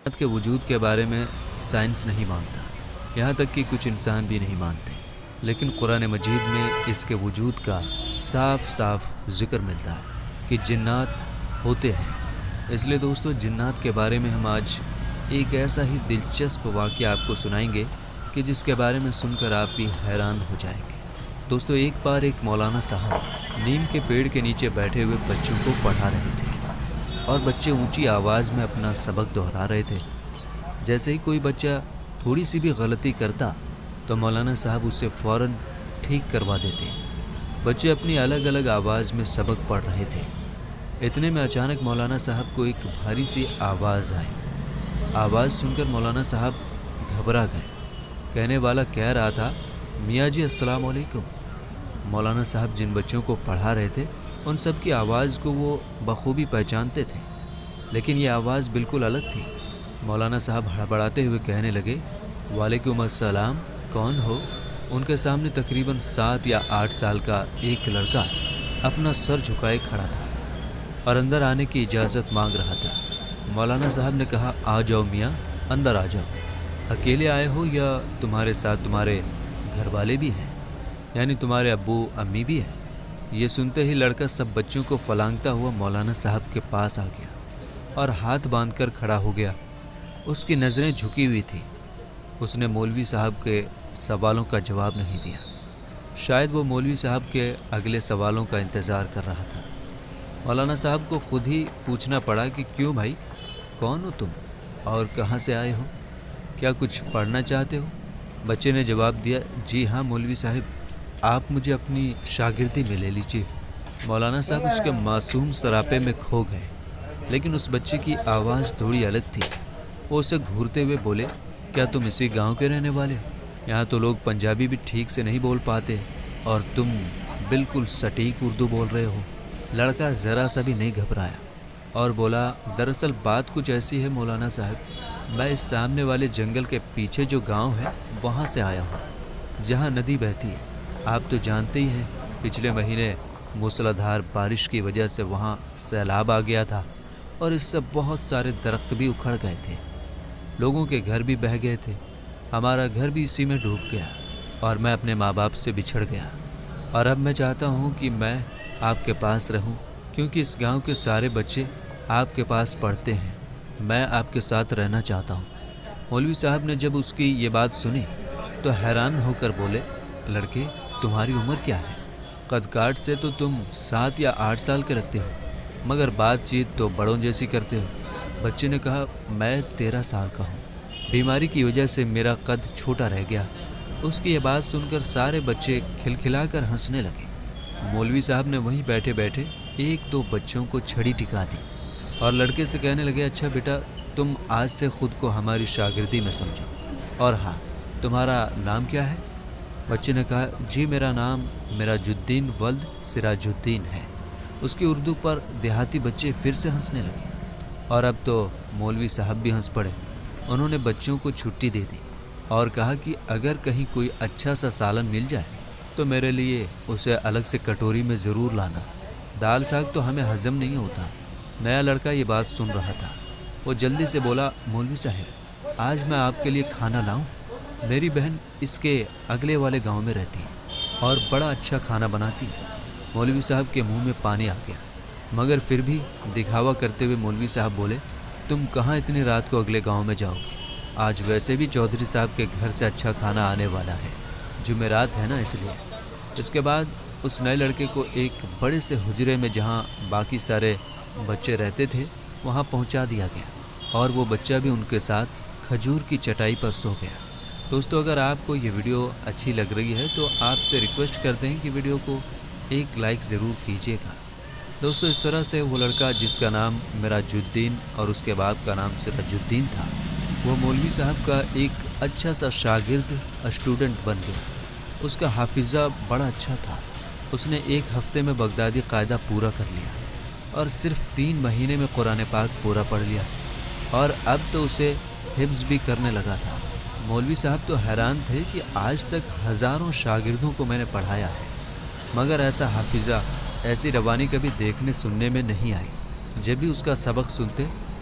جنت کے وجود کے بارے میں سائنس نہیں مانتا، یہاں تک کہ کچھ انسان بھی نہیں مانتے، لیکن قرآن مجید میں اس کے وجود کا صاف صاف ذکر ملتا ہے کہ جنات ہوتے ہیں۔ اس لیے دوستو، جنات کے بارے میں ہم آج ایک ایسا ہی دلچسپ واقعہ آپ کو سنائیں گے کہ جس کے بارے میں سن کر آپ بھی حیران ہو جائیں گے۔ دوستو، ایک بار ایک مولانا صاحب نیم کے پیڑ کے نیچے بیٹھے ہوئے بچوں کو پڑھا رہے تھے، اور بچے اونچی آواز میں اپنا سبق دہرا رہے تھے۔ جیسے ہی کوئی بچہ تھوڑی سی بھی غلطی کرتا تو مولانا صاحب اسے فوراً ٹھیک کروا دیتے۔ بچے اپنی الگ الگ آواز میں سبق پڑھ رہے تھے۔ اتنے میں اچانک مولانا صاحب کو ایک بھاری سی آواز آئی۔ آواز سن کر مولانا صاحب گھبرا گئے۔ کہنے والا کہہ رہا تھا، میاں جی السلام علیکم۔ مولانا صاحب جن بچوں کو پڑھا رہے تھے ان سب کی آواز کو وہ بخوبی پہچانتے تھے، لیکن یہ آواز بالکل الگ تھی۔ مولانا صاحب ہڑبڑاتے ہوئے کہنے لگے، وعلیکم السلام، کون ہو؟ ان کے سامنے تقریباً 7 یا 8 سال کا ایک لڑکا اپنا سر جھکائے کھڑا تھا اور اندر آنے کی اجازت مانگ رہا تھا۔ مولانا صاحب نے کہا، آ جاؤ میاں، اندر آ جاؤ۔ اکیلے آئے ہو یا تمہارے ساتھ تمہارے گھر والے بھی ہیں، یعنی تمہارے ابو امی بھی ہیں؟ یہ سنتے ہی لڑکا سب بچوں کو پھلانگتا ہوا مولانا صاحب کے پاس آ گیا اور ہاتھ باندھ کر کھڑا ہو گیا۔ اس کی نظریں جھکی ہوئی تھیں۔ اس نے مولوی صاحب کے سوالوں کا جواب نہیں دیا۔ شاید وہ مولوی صاحب کے اگلے سوالوں کا انتظار کر رہا تھا۔ مولانا صاحب کو خود ہی پوچھنا پڑا کہ کیوں بھائی، کون ہو تم اور کہاں سے آئے ہو؟ کیا کچھ پڑھنا چاہتے ہو؟ بچے نے جواب دیا، جی ہاں مولوی صاحب، آپ مجھے اپنی شاگردی میں لے لیجیے۔ مولانا صاحب اس کے معصوم سراپے میں کھو گئے، لیکن اس بچے کی آواز تھوڑی الگ تھی۔ وہ اسے گھورتے ہوئے بولے، کیا تم اسی گاؤں کے رہنے والے ہو؟ یہاں تو لوگ پنجابی بھی ٹھیک سے نہیں بول پاتے اور تم بالکل سٹیک اردو بول رہے ہو۔ لڑکا ذرا سا بھی نہیں گھبرایا اور بولا، دراصل بات کچھ ایسی ہے مولانا صاحب، میں اس سامنے والے جنگل کے پیچھے جو گاؤں ہے وہاں سے آیا ہوں، جہاں ندی بہتی ہے۔ آپ تو جانتے ہی ہیں، پچھلے مہینے موسلادھار بارش کی وجہ سے وہاں سیلاب آ گیا تھا اور اس سے بہت سارے درخت بھی اکھڑ گئے تھے، لوگوں کے گھر بھی بہہ گئے تھے، ہمارا گھر بھی اسی میں ڈوب گیا اور میں اپنے ماں باپ سے بچھڑ گیا، اور اب میں چاہتا ہوں کہ میں آپ کے پاس رہوں، کیونکہ اس گاؤں کے سارے بچے آپ کے پاس پڑھتے ہیں، میں آپ کے ساتھ رہنا چاہتا ہوں۔ مولوی صاحب نے جب اس کی یہ بات سنی تو حیران ہو کر بولے، لڑکے تمہاری عمر کیا ہے؟ قد کاٹ سے تو تم 7 یا 8 سال کے رکھتے ہو، مگر بات چیت تو بڑوں جیسی کرتے ہو۔ بچے نے کہا، میں 13 سال کا ہوں، بیماری کی وجہ سے میرا قد چھوٹا رہ گیا۔ اس کی یہ بات سن کر سارے بچے کھلکھلا کر ہنسنے لگے۔ مولوی صاحب نے وہیں بیٹھے بیٹھے 1-2 بچوں کو چھڑی ٹکا دی اور لڑکے سے کہنے لگے، اچھا بیٹا، تم آج سے خود کو ہماری شاگردی میں سمجھو، اور ہاں، تمہارا نام کیا ہے؟ بچے نے کہا، جی میرا نام مراج الدین ولد سراج الدین ہے۔ اس کی اردو پر دیہاتی بچے پھر سے ہنسنے لگے، اور اب تو مولوی صاحب بھی ہنس پڑے۔ انہوں نے بچوں کو چھٹی دے دی اور کہا کہ اگر کہیں کوئی اچھا سا سالن مل جائے تو میرے لیے اسے الگ سے کٹوری میں ضرور لانا، دال ساگ تو ہمیں ہضم نہیں ہوتا۔ نیا لڑکا یہ بات سن رہا تھا، وہ جلدی سے بولا، مولوی صاحب، آج میں آپ کے لیے کھانا لاؤں؟ میری بہن اس کے اگلے والے گاؤں میں رہتی ہے اور بڑا اچھا کھانا بناتی ہے۔ مولوی صاحب کے منہ میں پانی آ گیا، مگر پھر بھی دکھاوا کرتے ہوئے مولوی صاحب بولے، تم کہاں اتنی رات کو اگلے گاؤں میں جاؤ گے؟ آج ویسے بھی چودھری صاحب کے گھر سے اچھا کھانا آنے والا ہے، جمعرات ہے نا، اس لیے۔ اس کے بعد اس نئے لڑکے کو ایک بڑے سے حجرے میں جہاں باقی سارے بچے رہتے تھے وہاں پہنچا دیا گیا، اور وہ بچہ بھی ان کے ساتھ کھجور کی چٹائی پر سو گیا۔ دوستو، اگر آپ کو یہ ویڈیو اچھی لگ رہی ہے تو آپ سے ریکویسٹ کرتے ہیں کہ ویڈیو کو ایک لائک ضرور کیجیے گا۔ دوستو، اس طرح سے وہ لڑکا جس کا نام مراج الدین اور اس کے باپ کا نام سراج الدین تھا، وہ مولوی صاحب کا ایک اچھا سا شاگرد اسٹوڈنٹ بن گیا۔ اس کا حافظہ بڑا اچھا تھا۔ اس نے 1 ہفتے میں بغدادی قاعدہ پورا کر لیا اور صرف 3 مہینے میں قرآن پاک پورا پڑھ لیا، اور اب تو اسے حفظ بھی کرنے لگا تھا۔ مولوی صاحب تو حیران تھے کہ آج تک ہزاروں شاگردوں کو میں نے پڑھایا ہے، مگر ایسا حافظہ، ایسی روانی کبھی دیکھنے سننے میں نہیں آئی۔ جب بھی اس کا سبق سنتے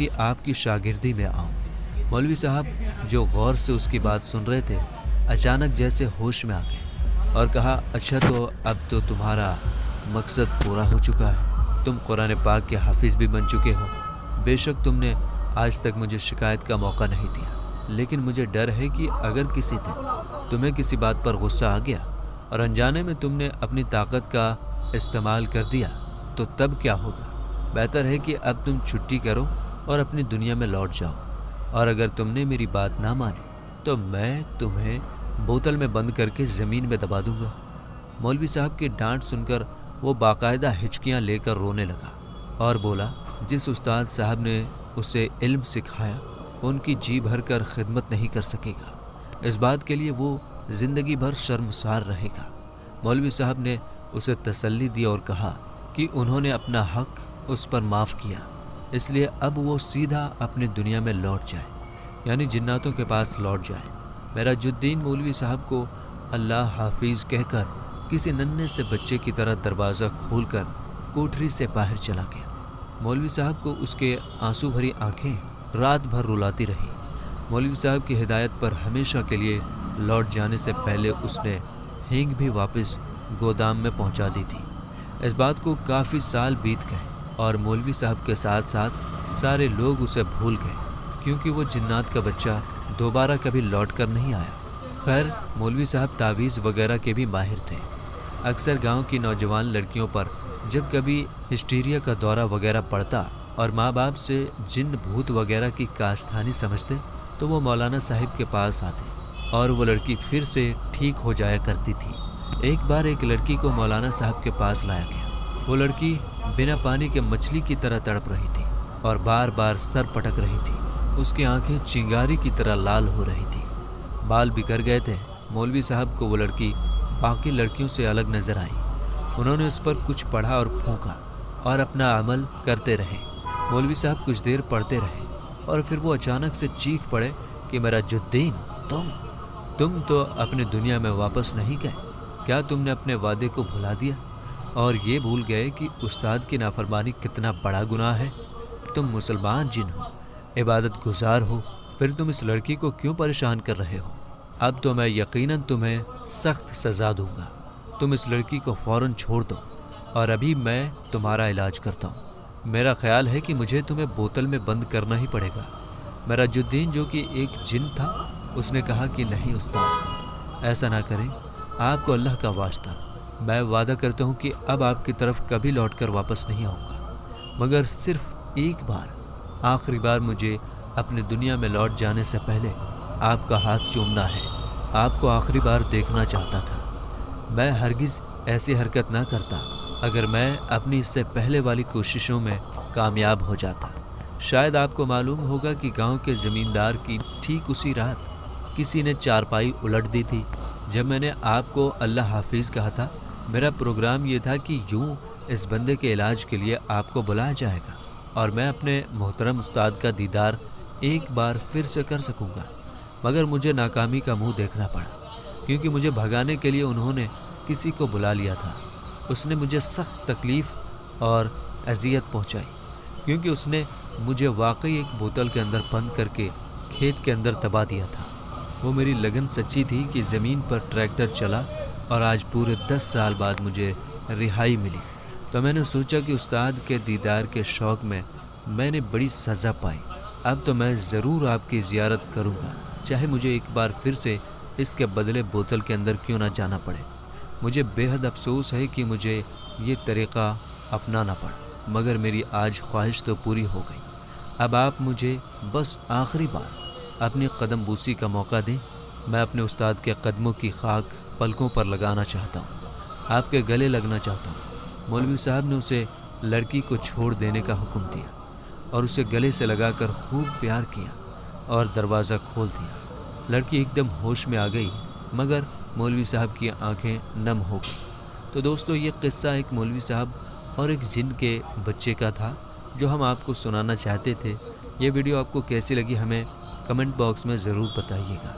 تاکہ آپ کی شاگردی میں آؤں۔ مولوی صاحب جو غور سے اس کی بات سن رہے تھے اچانک جیسے ہوش میں آ گئے اور کہا، اچھا تو اب تو تمہارا مقصد پورا ہو چکا ہے، تم قرآن پاک کے حافظ بھی بن چکے ہو۔ بے شک تم نے آج تک مجھے شکایت کا موقع نہیں دیا، لیکن مجھے ڈر ہے کہ اگر کسی دن تمہیں کسی بات پر غصہ آ گیا اور انجانے میں تم نے اپنی طاقت کا استعمال کر دیا تو تب کیا ہوگا؟ بہتر ہے کہ اب تم چھٹی کرو اور اپنی دنیا میں لوٹ جاؤ، اور اگر تم نے میری بات نہ مانی تو میں تمہیں بوتل میں بند کر کے زمین میں دبا دوں گا۔ مولوی صاحب کی ڈانٹ سن کر وہ باقاعدہ ہچکیاں لے کر رونے لگا اور بولا، جس استاد صاحب نے اسے علم سکھایا ان کی جی بھر کر خدمت نہیں کر سکے گا، اس بات کے لیے وہ زندگی بھر شرمسار رہے گا۔ مولوی صاحب نے اسے تسلی دی اور کہا کہ انہوں نے اپنا حق اس پر معاف کیا، اس لیے اب وہ سیدھا اپنی دنیا میں لوٹ جائے، یعنی جناتوں کے پاس لوٹ جائے۔ میرا جدین مولوی صاحب کو اللہ حافظ کہہ کر کسی ننھے سے بچے کی طرح دروازہ کھول کر کوٹری سے باہر چلا گیا۔ مولوی صاحب کو اس کے آنسو بھری آنکھیں رات بھر رلاتی رہی۔ مولوی صاحب کی ہدایت پر ہمیشہ کے لیے لوٹ جانے سے پہلے اس نے ہینگ بھی واپس گودام میں پہنچا دی تھی۔ اس بات کو کافی سال بیت گئے اور مولوی صاحب کے ساتھ ساتھ سارے لوگ اسے بھول گئے، کیونکہ وہ جنات کا بچہ دوبارہ کبھی لوٹ کر نہیں آیا۔ خیر، مولوی صاحب تعویذ وغیرہ کے بھی ماہر تھے۔ اکثر گاؤں کی نوجوان لڑکیوں پر جب کبھی ہسٹیریا کا دورہ وغیرہ پڑتا اور ماں باپ سے جن بھوت وغیرہ کی کاستھانی سمجھتے تو وہ مولانا صاحب کے پاس آتے اور وہ لڑکی پھر سے ٹھیک ہو جایا کرتی تھی۔ ایک بار ایک لڑکی کو مولانا صاحب کے پاس لایا گیا۔ وہ لڑکی بنا پانی کے مچھلی کی طرح تڑپ رہی تھی اور بار بار سر پٹک رہی تھی۔ اس کی آنکھیں چنگاری کی طرح لال ہو رہی تھی، بال بکھر گئے تھے۔ مولوی صاحب کو وہ لڑکی باقی لڑکیوں سے الگ نظر آئی۔ انہوں نے اس پر کچھ پڑھا اور پھونکا اور اپنا عمل کرتے رہے۔ مولوی صاحب کچھ دیر پڑھتے رہے اور پھر وہ اچانک سے چیخ پڑے کہ میرا جدین، تم تو اپنی دنیا میں واپس نہیں گئے؟ کیا تم نے اپنے وعدے کو بھلا دیا اور یہ بھول گئے کہ استاد کی نافرمانی کتنا بڑا گناہ ہے؟ تم مسلمان جن ہو، عبادت گزار ہو، پھر تم اس لڑکی کو کیوں پریشان کر رہے ہو؟ اب تو میں یقیناً تمہیں سخت سزا دوں گا۔ تم اس لڑکی کو فوراً چھوڑ دو اور ابھی میں تمہارا علاج کرتا ہوں۔ میرا خیال ہے کہ مجھے تمہیں بوتل میں بند کرنا ہی پڑے گا۔ میرا جدین جو کہ ایک جن تھا، اس نے کہا کہ نہیں استاد، ایسا نہ کریں، آپ کو اللہ کا واسطہ، میں وعدہ کرتا ہوں کہ اب آپ کی طرف کبھی لوٹ کر واپس نہیں آؤں گا، مگر صرف ایک بار، آخری بار مجھے اپنی دنیا میں لوٹ جانے سے پہلے آپ کا ہاتھ چومنا ہے۔ آپ کو آخری بار دیکھنا چاہتا تھا۔ میں ہرگز ایسی حرکت نہ کرتا اگر میں اپنی اس سے پہلے والی کوششوں میں کامیاب ہو جاتا۔ شاید آپ کو معلوم ہوگا کہ گاؤں کے زمیندار کی ٹھیک اسی رات کسی نے چارپائی الٹ دی تھی۔ جب میں نے آپ کو اللہ حافظ کہا تھا، میرا پروگرام یہ تھا کہ یوں اس بندے کے علاج کے لیے آپ کو بلایا جائے گا اور میں اپنے محترم استاد کا دیدار ایک بار پھر سے کر سکوں گا، مگر مجھے ناکامی کا منہ دیکھنا پڑا، کیونکہ مجھے بھگانے کے لیے انہوں نے کسی کو بلا لیا تھا۔ اس نے مجھے سخت تکلیف اور اذیت پہنچائی، کیونکہ اس نے مجھے واقعی ایک بوتل کے اندر بند کر کے کھیت کے اندر دبا دیا تھا۔ وہ میری لگن سچی تھی کہ زمین پر ٹریکٹر چلا اور آج پورے 10 سال بعد مجھے رہائی ملی، تو میں نے سوچا کہ استاد کے دیدار کے شوق میں نے بڑی سزا پائی۔ اب تو میں ضرور آپ کی زیارت کروں گا، چاہے مجھے ایک بار پھر سے اس کے بدلے بوتل کے اندر کیوں نہ جانا پڑے۔ مجھے بے حد افسوس ہے کہ مجھے یہ طریقہ اپنانا پڑا، مگر میری آج خواہش تو پوری ہو گئی۔ اب آپ مجھے بس آخری بار اپنی قدم بوسی کا موقع دیں۔ میں اپنے استاد کے قدموں کی خاک پلکوں پر لگانا چاہتا ہوں، آپ کے گلے لگنا چاہتا ہوں۔ مولوی صاحب نے اسے لڑکی کو چھوڑ دینے کا حکم دیا اور اسے گلے سے لگا کر خوب پیار کیا اور دروازہ کھول دیا۔ لڑکی ایک دم ہوش میں آ گئی، مگر مولوی صاحب کی آنکھیں نم ہو گئی۔ تو دوستو، یہ قصہ ایک مولوی صاحب اور ایک جن کے بچے کا تھا جو ہم آپ کو سنانا چاہتے تھے۔ یہ ویڈیو آپ کو کیسی لگی ہمیں کمنٹ باکس میں ضرور بتائیے گا۔